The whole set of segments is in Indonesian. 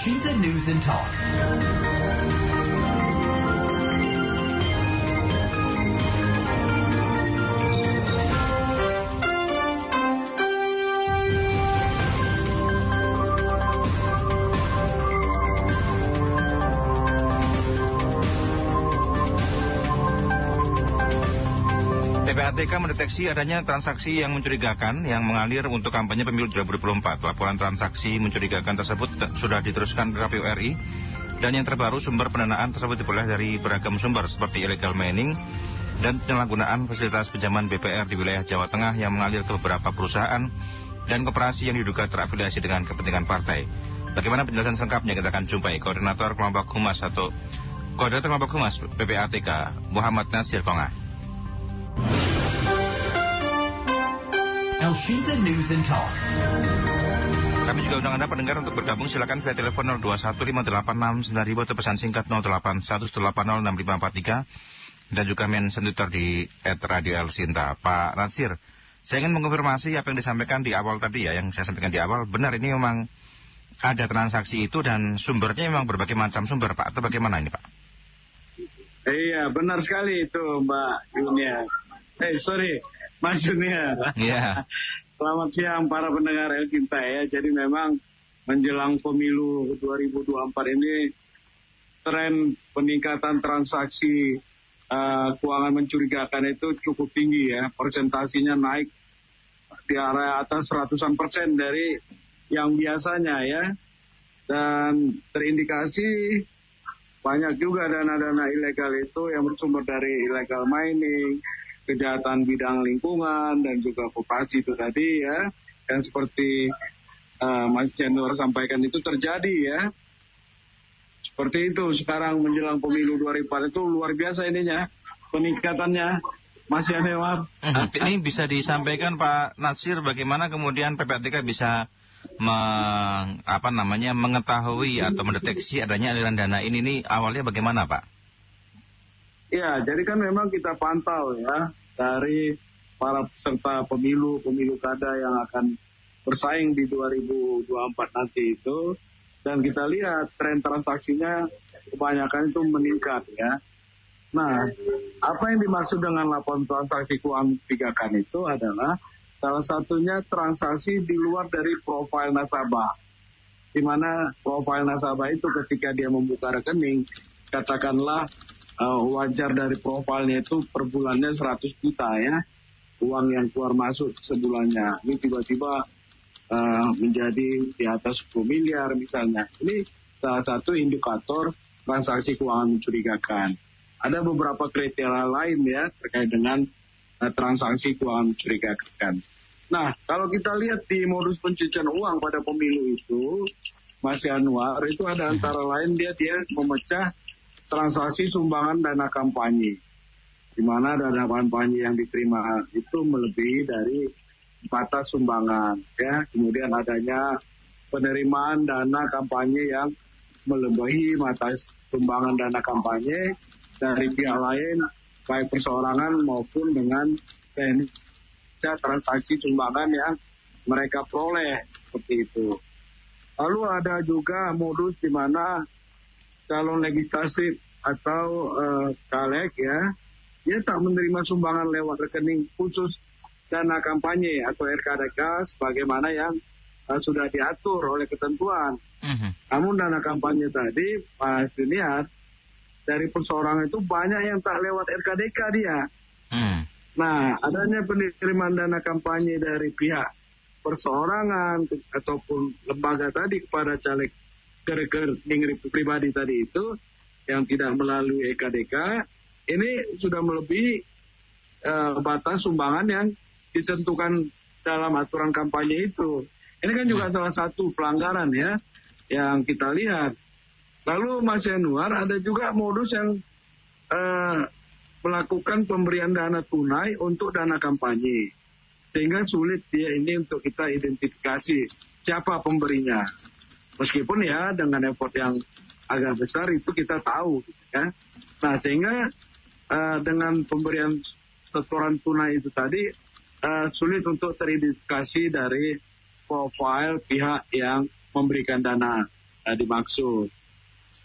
Shinta News and Talk. PPATK mendeteksi adanya transaksi yang mencurigakan yang mengalir untuk kampanye pemilu 2024. Laporan transaksi mencurigakan tersebut sudah diteruskan ke KPU RI. Dan yang terbaru, sumber pendanaan tersebut diperoleh dari beragam sumber seperti illegal mining dan penyalahgunaan fasilitas pinjaman BPR di wilayah Jawa Tengah yang mengalir ke beberapa perusahaan dan koperasi yang diduga terafiliasi dengan kepentingan partai. Bagaimana penjelasan selengkapnya kita akan jumpai Koordinator Kelompok Humas PPATK Muhammad Nasir Kongah. Shinta News and Talk. Kami juga undang Anda pendengar untuk bergabung, silakan via telepon 0215869.000 atau pesan singkat 0818806543 dan juga mention Twitter di @radio_elshinta. Pak Nasir, saya ingin mengonfirmasi apa yang disampaikan di awal tadi ya, yang saya sampaikan di awal, benar ini memang ada transaksi itu dan sumbernya memang berbagai macam sumber, Pak, atau bagaimana ini, Pak? Iya, benar sekali itu, Mbak Junia. Mas Junia. Iya. Selamat siang para pendengar Elshinta ya. Jadi memang menjelang pemilu 2024 ini tren peningkatan transaksi keuangan mencurigakan itu cukup tinggi ya. Persentasinya naik di area atas ratusan persen dari yang biasanya ya. Dan terindikasi banyak juga dana-dana ilegal itu yang bersumber dari illegal mining, kejahatan bidang lingkungan dan juga koperasi itu tadi ya, yang seperti Mas Januar sampaikan itu terjadi ya. Seperti itu sekarang menjelang pemilu 2024 itu luar biasa ininya peningkatannya, Mas Januar. Ini bisa disampaikan Pak Nasir bagaimana kemudian PPATK bisa mengetahui atau mendeteksi adanya aliran dana ini awalnya bagaimana, Pak? Ya, jadi kan memang kita pantau ya dari para peserta pemilu kada yang akan bersaing di 2024 nanti itu, dan kita lihat tren transaksinya kebanyakan itu meningkat ya. Nah, apa yang dimaksud dengan laporan transaksi keuangan mencurigakan itu adalah salah satunya transaksi di luar dari profil nasabah, di mana profil nasabah itu ketika dia membuka rekening, katakanlah wajar dari profilnya itu per bulannya 100 juta ya, uang yang keluar masuk sebulannya. Ini tiba-tiba menjadi di atas 10 miliar misalnya. Ini salah satu indikator transaksi keuangan mencurigakan. Ada beberapa kriteria lain ya terkait dengan transaksi keuangan mencurigakan. Nah, kalau kita lihat di modus pencucian uang pada pemilu itu, Mas Januar, itu ada antara lain dia memecah transaksi sumbangan dana kampanye, di mana dana kampanye yang diterima itu melebihi dari batas sumbangan, ya. Kemudian adanya penerimaan dana kampanye yang melebihi batas sumbangan dana kampanye dari pihak lain, baik perseorangan maupun dengan transaksi sumbangan yang mereka peroleh, seperti itu. Lalu ada juga modus di mana calon legislatif atau caleg ya, dia tak menerima sumbangan lewat rekening khusus dana kampanye atau RKDK sebagaimana yang sudah diatur oleh ketentuan. Namun dana kampanye tadi, Mas Junior, dari perseorangan itu banyak yang tak lewat RKDK dia. Nah, adanya penerimaan dana kampanye dari pihak perseorangan ataupun lembaga tadi kepada caleg ke rekening pribadi tadi itu yang tidak melalui EKDK, ini sudah melebihi batas sumbangan yang ditentukan dalam aturan kampanye itu. Ini kan juga salah satu pelanggaran ya yang kita lihat. Lalu Mas Januar, ada juga modus yang melakukan pemberian dana tunai untuk dana kampanye, sehingga sulit dia ini untuk kita identifikasi siapa pemberinya. Meskipun ya dengan effort yang agak besar itu kita tahu ya. Nah, sehingga dengan pemberian setoran tunai itu tadi sulit untuk teridentifikasi dari profil pihak yang memberikan dana dimaksud.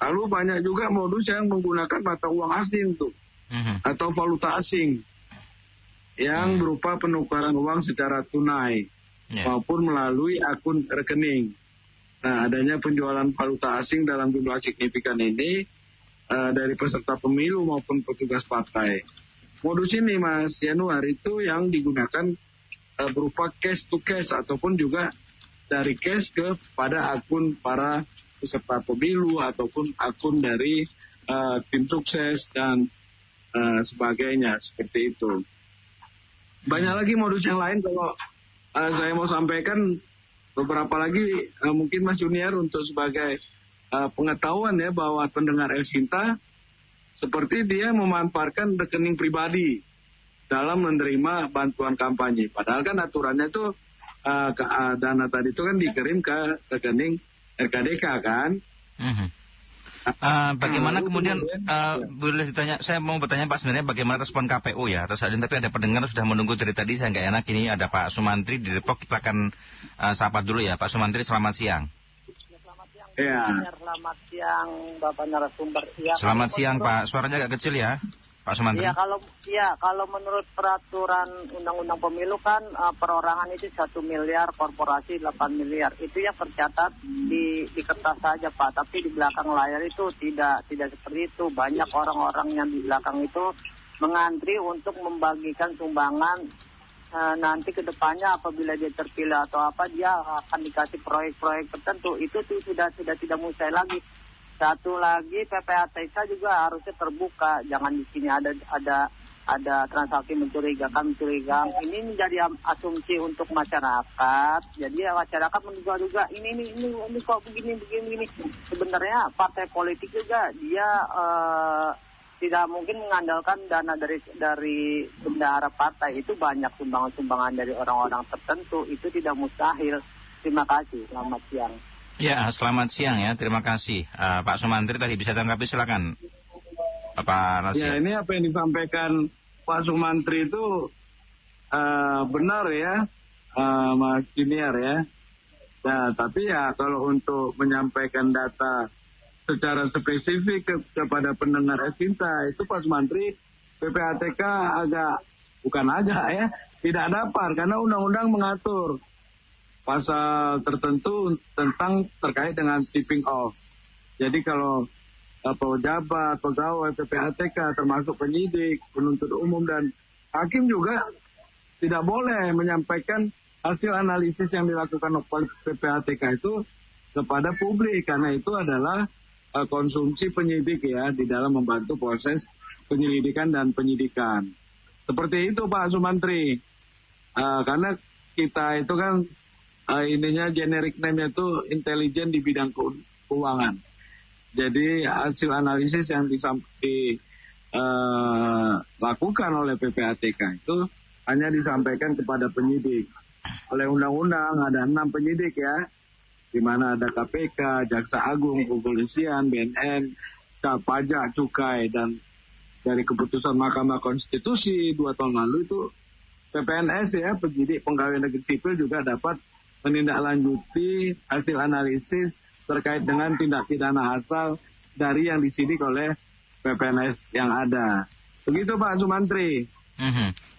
Lalu banyak juga modus yang menggunakan mata uang asing tuh, atau valuta asing yang berupa penukaran uang secara tunai maupun melalui akun rekening. Nah, adanya penjualan valuta asing dalam jumlah signifikan ini dari peserta pemilu maupun petugas partai. Modus ini, Mas Yanuar, itu yang digunakan berupa cash to cash ataupun juga dari cash kepada akun para peserta pemilu ataupun akun dari tim sukses dan sebagainya, seperti itu. Banyak lagi modus yang lain, kalau saya mau sampaikan beberapa lagi mungkin Mas Junior untuk sebagai pengetahuan ya, bahwa pendengar El Sinta seperti dia memanfaatkan rekening pribadi dalam menerima bantuan kampanye. Padahal kan aturannya itu dana tadi itu kan dikirim ke rekening RKDK kan. Bagaimana kemudian boleh ditanya, saya mau bertanya Pak, sebenarnya bagaimana respon KPU ya atas hal ini, tapi ada pendengar sudah menunggu dari tadi, saya nggak enak. Ini ada Pak Sumantri di Depok, kita akan sapa dulu ya. Pak Sumantri, selamat siang. Selamat siang, Ya. Selamat siang Bapak narasumber. Ya, selamat siang Pak, suaranya agak kecil ya Pak Sumantri. Kalau menurut peraturan Undang-Undang Pemilu kan perorangan itu 1 miliar, korporasi 8 miliar. Itu yang tercatat di kertas saja Pak, tapi di belakang layar itu tidak seperti itu. Banyak orang-orang yang di belakang itu mengantri untuk membagikan sumbangan. Nanti ke depannya apabila dia terpilih atau apa, dia akan dikasih proyek-proyek tertentu. Itu sudah tidak mustahil lagi. Satu lagi, PPATK juga harusnya terbuka. Jangan di sini ada transaksi mencurigakan. Ini menjadi asumsi untuk masyarakat. Jadi masyarakat menduga-duga ini kok begini. Sebenarnya partai politik juga dia tidak mungkin mengandalkan dana dari bendahara partai. Itu banyak sumbangan-sumbangan dari orang-orang tertentu. Itu tidak mustahil. Terima kasih. Selamat siang. Ya, selamat siang ya. Terima kasih. Pak Sumantri tadi bisa tanggapi, silakan. Pak Nasir. Ya, ini apa yang disampaikan Pak Sumantri itu benar ya, Mas Junior ya. Nah, tapi ya kalau untuk menyampaikan data secara spesifik kepada pendengar Sinta, itu Pak Sumantri PPATK tidak dapat karena undang-undang mengatur pasal tertentu tentang terkait dengan tipping off. Jadi kalau pejabat, pegawai PPATK termasuk penyidik, penuntut umum dan hakim juga tidak boleh menyampaikan hasil analisis yang dilakukan oleh PPATK itu kepada publik, karena itu adalah konsumsi penyidik ya di dalam membantu proses penyelidikan dan penyidikan. Seperti itu Pak Sumantri. Karena kita itu kan ininya generik name-nya itu intelijen di bidang keuangan. Jadi hasil analisis yang dilakukan oleh PPATK itu hanya disampaikan kepada penyidik. Oleh undang-undang ada 6 penyidik ya, di mana ada KPK, Jaksa Agung, Kepolisian, BNN, Pajak, Cukai, dan dari keputusan Mahkamah Konstitusi 2 tahun lalu itu PPNS ya, penyidik pegawai negeri sipil juga dapat menindaklanjuti hasil analisis terkait dengan tindak pidana asal dari yang disidik oleh PPNS yang ada. Begitu Pak Sumantri.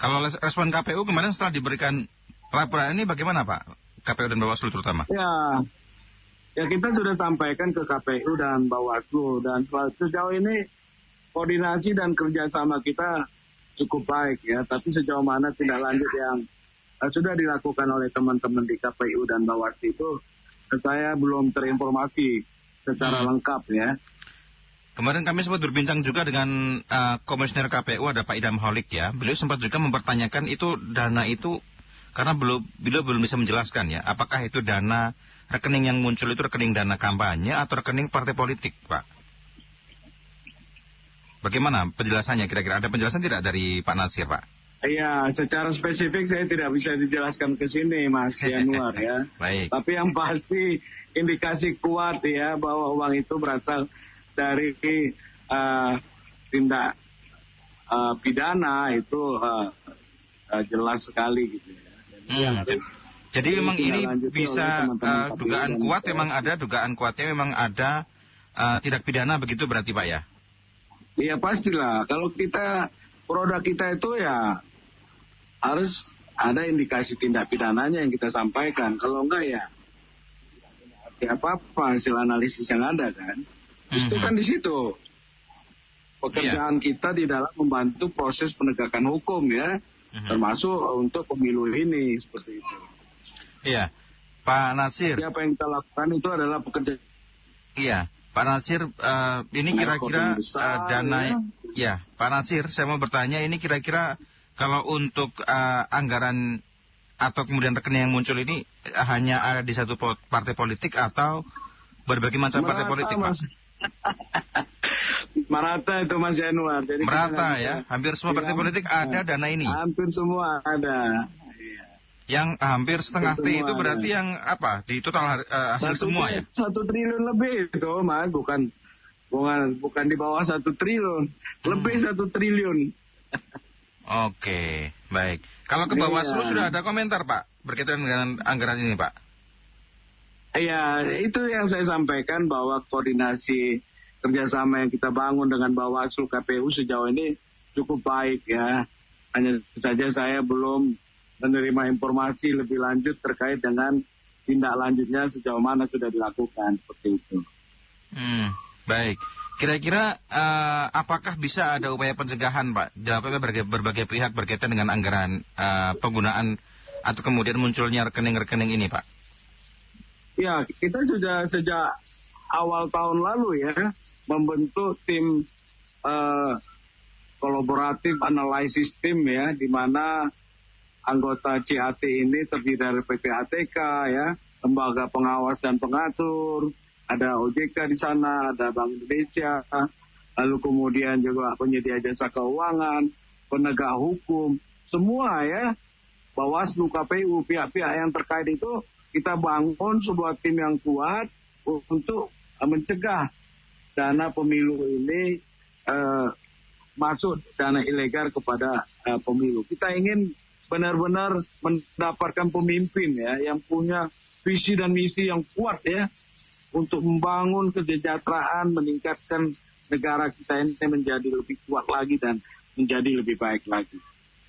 Kalau respon KPU kemarin setelah diberikan laporan ini bagaimana Pak? KPU dan Bawaslu terutama. Ya kita sudah sampaikan ke KPU dan Bawaslu, dan sejauh ini koordinasi dan kerjasama kita cukup baik ya. Tapi sejauh mana tindak lanjut yang sudah dilakukan oleh teman-teman di KPU dan Bawaslu itu saya belum terinformasi secara lengkap ya. Kemarin kami sempat berbincang juga dengan Komisioner KPU, ada Pak Idam Holik ya. Beliau sempat juga mempertanyakan itu dana itu, karena beliau belum bisa menjelaskan ya, apakah itu dana rekening yang muncul itu rekening dana kampanye atau rekening partai politik Pak. Bagaimana penjelasannya kira-kira? Ada penjelasan tidak dari Pak Nasir Pak? Iya, secara spesifik saya tidak bisa dijelaskan ke sini, Mas Yanuar ya. Baik. Tapi yang pasti indikasi kuat ya bahwa uang itu berasal dari tindak pidana itu jelas sekali gitu ya. Jadi harus Jadi memang ini bisa dugaan kuat, dugaan kuatnya memang ada tindak pidana begitu berarti Pak ya? Iya pastilah. Kalau produk kita itu ya harus ada indikasi tindak pidananya yang kita sampaikan. Kalau enggak ya apa-apa hasil analisis yang ada kan. Itu kan di situ. Pekerjaan kita di dalam membantu proses penegakan hukum ya. Termasuk untuk pemilu ini seperti itu. Iya. Pak Natsir. Apa yang kita lakukan itu adalah pekerjaan. Iya. Pak Natsir, ini kira-kira dana ya, Pak Natsir, saya mau bertanya ini kira-kira kalau untuk anggaran atau kemudian rekening yang muncul ini hanya ada di satu partai politik atau berbagai macam partai politik, Pak? Merata itu Mas Januar. Jadi merata ya, hampir semua partai politik ada dana ini. Hampir semua ada. Yang hampir setengah T itu berarti yang apa? Di total hasil semua ya? 1 triliun lebih itu, Mas. Bukan di bawah 1 triliun. Lebih 1 triliun. Oke, baik. Kalau ke Bawaslu sudah ada komentar, Pak, berkaitan dengan anggaran ini, Pak? Iya, itu yang saya sampaikan bahwa koordinasi kerjasama yang kita bangun dengan Bawaslu KPU sejauh ini cukup baik ya. Hanya saja saya belum menerima informasi lebih lanjut terkait dengan tindak lanjutnya sejauh mana sudah dilakukan seperti itu. Baik. Kira-kira apakah bisa ada upaya pencegahan, Pak, dilakukan berbagai pihak berkaitan dengan anggaran penggunaan atau kemudian munculnya rekening-rekening ini, Pak? Ya, kita sudah sejak awal tahun lalu ya membentuk tim kolaboratif analisis tim ya, di mana anggota CAT ini terdiri dari PPATK ya, lembaga pengawas dan pengatur, ada OJK di sana, ada Bank Indonesia, lalu kemudian juga penyedia jasa keuangan, penegak hukum, semua ya, Bawaslu, KPU, pihak-pihak yang terkait itu kita bangun sebuah tim yang kuat untuk mencegah dana pemilu ini masuk dana ilegal kepada pemilu. Kita ingin benar-benar mendapatkan pemimpin ya yang punya visi dan misi yang kuat ya untuk membangun kesejahteraan, meningkatkan negara kita ini menjadi lebih kuat lagi dan menjadi lebih baik lagi.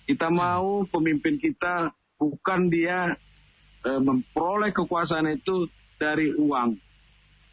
Kita mau pemimpin kita bukan dia memperoleh kekuasaan itu dari uang,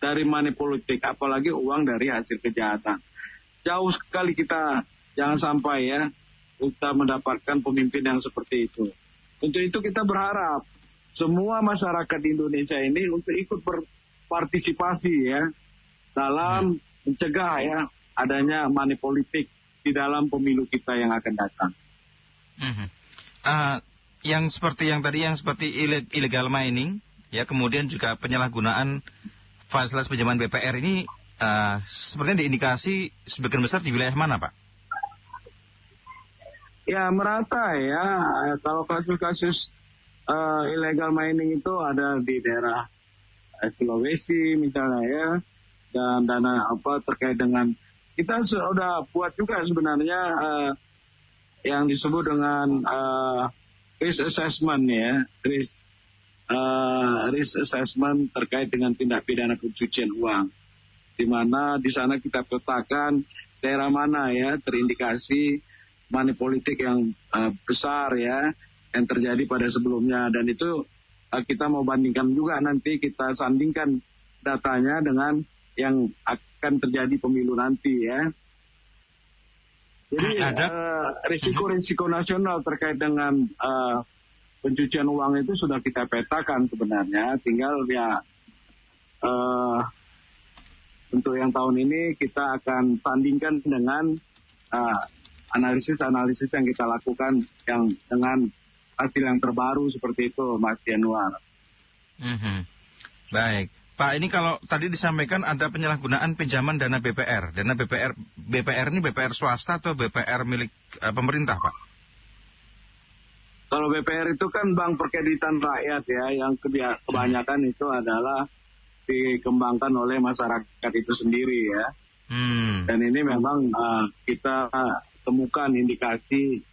dari money politik, apalagi uang dari hasil kejahatan. Jauh sekali kita jangan sampai ya kita mendapatkan pemimpin yang seperti itu. Untuk itu kita berharap semua masyarakat di Indonesia ini untuk ikut berpartisipasi ya dalam mencegah ya adanya money politik di dalam pemilu kita yang akan datang. Yang seperti yang tadi, yang seperti illegal mining, ya kemudian juga penyalahgunaan fasilitas pinjaman BPR ini, sepertinya diindikasi sebagian besar di wilayah mana, Pak? Ya merata ya, kalau kasus-kasus illegal mining itu ada di daerah Sulawesi misalnya ya, dan dana terkait dengan, kita sudah buat juga sebenarnya yang disebut dengan risk assessment ya, risk assessment terkait dengan tindak pidana pencucian uang, di mana di sana kita petakan daerah mana ya terindikasi money politik yang besar ya yang terjadi pada sebelumnya, dan itu kita mau bandingkan juga, nanti kita sandingkan datanya dengan yang akan terjadi pemilu nanti ya. Jadi risiko-risiko nasional terkait dengan pencucian uang itu sudah kita petakan sebenarnya. Tinggal ya untuk yang tahun ini kita akan tandingkan dengan analisis-analisis yang kita lakukan yang dengan hasil yang terbaru seperti itu, Mas Januar. Baik. Pak, ini kalau tadi disampaikan ada penyalahgunaan pinjaman dana BPR. Dana BPR ini BPR swasta atau BPR milik pemerintah, Pak? Kalau BPR itu kan Bank Perkreditan Rakyat ya, yang kebanyakan itu adalah dikembangkan oleh masyarakat itu sendiri ya. Dan ini memang kita temukan indikasi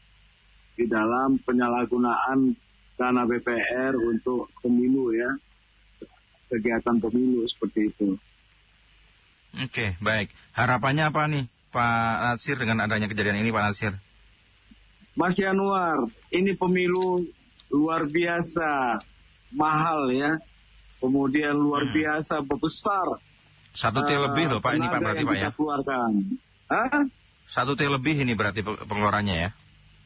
di dalam penyalahgunaan dana BPR untuk pemilu ya, kegiatan pemilu seperti itu. Oke, baik. Harapannya apa nih Pak Natsir dengan adanya kejadian ini Pak Natsir? Mas Yanuar, ini pemilu luar biasa mahal ya, kemudian luar biasa besar. 1 T lebih loh Pak ini Pak berarti Pak ya? Keluarkan. Hah? 1 T lebih ini berarti pengeluarannya ya?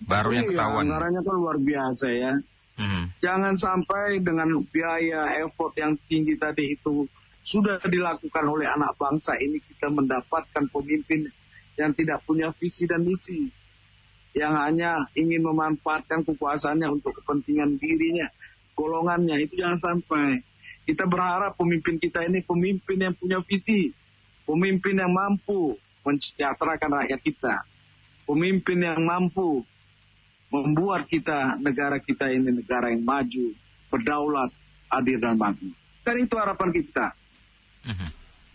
Baru yang ketahuan. Anggarannya kan luar biasa ya. Jangan sampai dengan biaya effort yang tinggi tadi itu sudah dilakukan oleh anak bangsa ini kita mendapatkan pemimpin yang tidak punya visi dan misi, yang hanya ingin memanfaatkan kekuasaannya untuk kepentingan dirinya, golongannya. Itu jangan sampai. Kita berharap pemimpin kita ini pemimpin yang punya visi, pemimpin yang mampu mensejahterakan rakyat kita, pemimpin yang mampu membuat kita, negara kita ini negara yang maju, berdaulat, adil dan makmur. Kan itu harapan kita.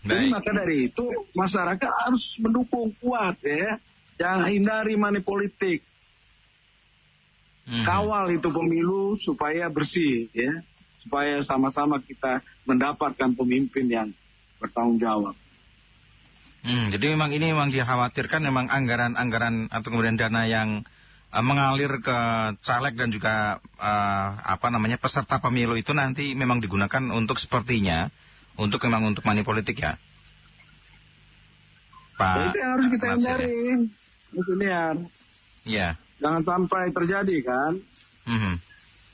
Jadi maka dari itu masyarakat harus mendukung kuat ya. Jangan hindari money politik. Kawal itu pemilu supaya bersih ya. Supaya sama-sama kita mendapatkan pemimpin yang bertanggung jawab. Jadi memang ini dikhawatirkan memang anggaran atau kemudian dana yang mengalir ke caleg dan juga peserta pemilu itu nanti memang digunakan untuk sepertinya untuk money politik ya, Pak. Itu yang harus kita hindari, ya. Jangan sampai terjadi kan.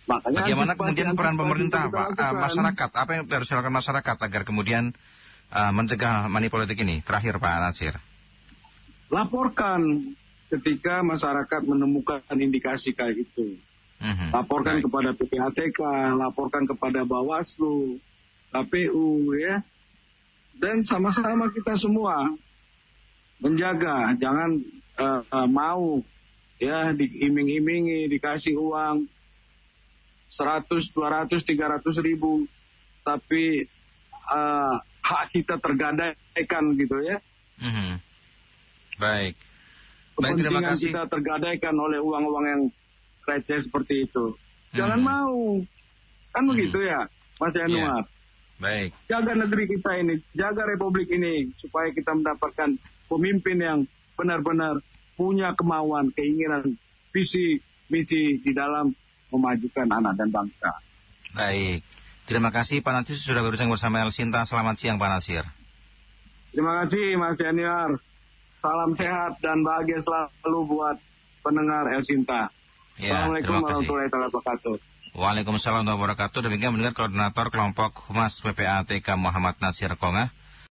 Makanya bagaimana kemudian peran pemerintah, Pak, masyarakat, apa yang harus dilakukan masyarakat agar kemudian mencegah money politik ini? Terakhir Pak Natsir. Laporkan ketika masyarakat menemukan indikasi kayak itu. Laporkan kepada PPATK, laporkan kepada Bawaslu, KPU ya, dan sama-sama kita semua menjaga, jangan mau ya diiming-imingi, dikasih uang 100, 200, 300 ribu, tapi hak kita tergadaikan gitu ya. Baik. Kepentingan Terima kasih. kita tergadaikan oleh uang-uang yang receh seperti itu. Jangan mau, kan begitu ya, Mas Yanuar. Baik. Jaga negeri kita ini, jaga republik ini, supaya kita mendapatkan pemimpin yang benar-benar punya kemauan, keinginan, visi, misi di dalam memajukan anak dan bangsa. Baik. Terima kasih Pak Natsir sudah berbincang bersama El Sinta. Selamat siang Pak Natsir. Terima kasih Mas Yanuar. Salam sehat dan bahagia selalu buat pendengar El Sinta. Ya, Assalamualaikum warahmatullahi wabarakatuh. Waalaikumsalam warahmatullahi wabarakatuh. Demikian mendengar Koordinator Kelompok Humas PPATK Muhammad Natsir Kongah.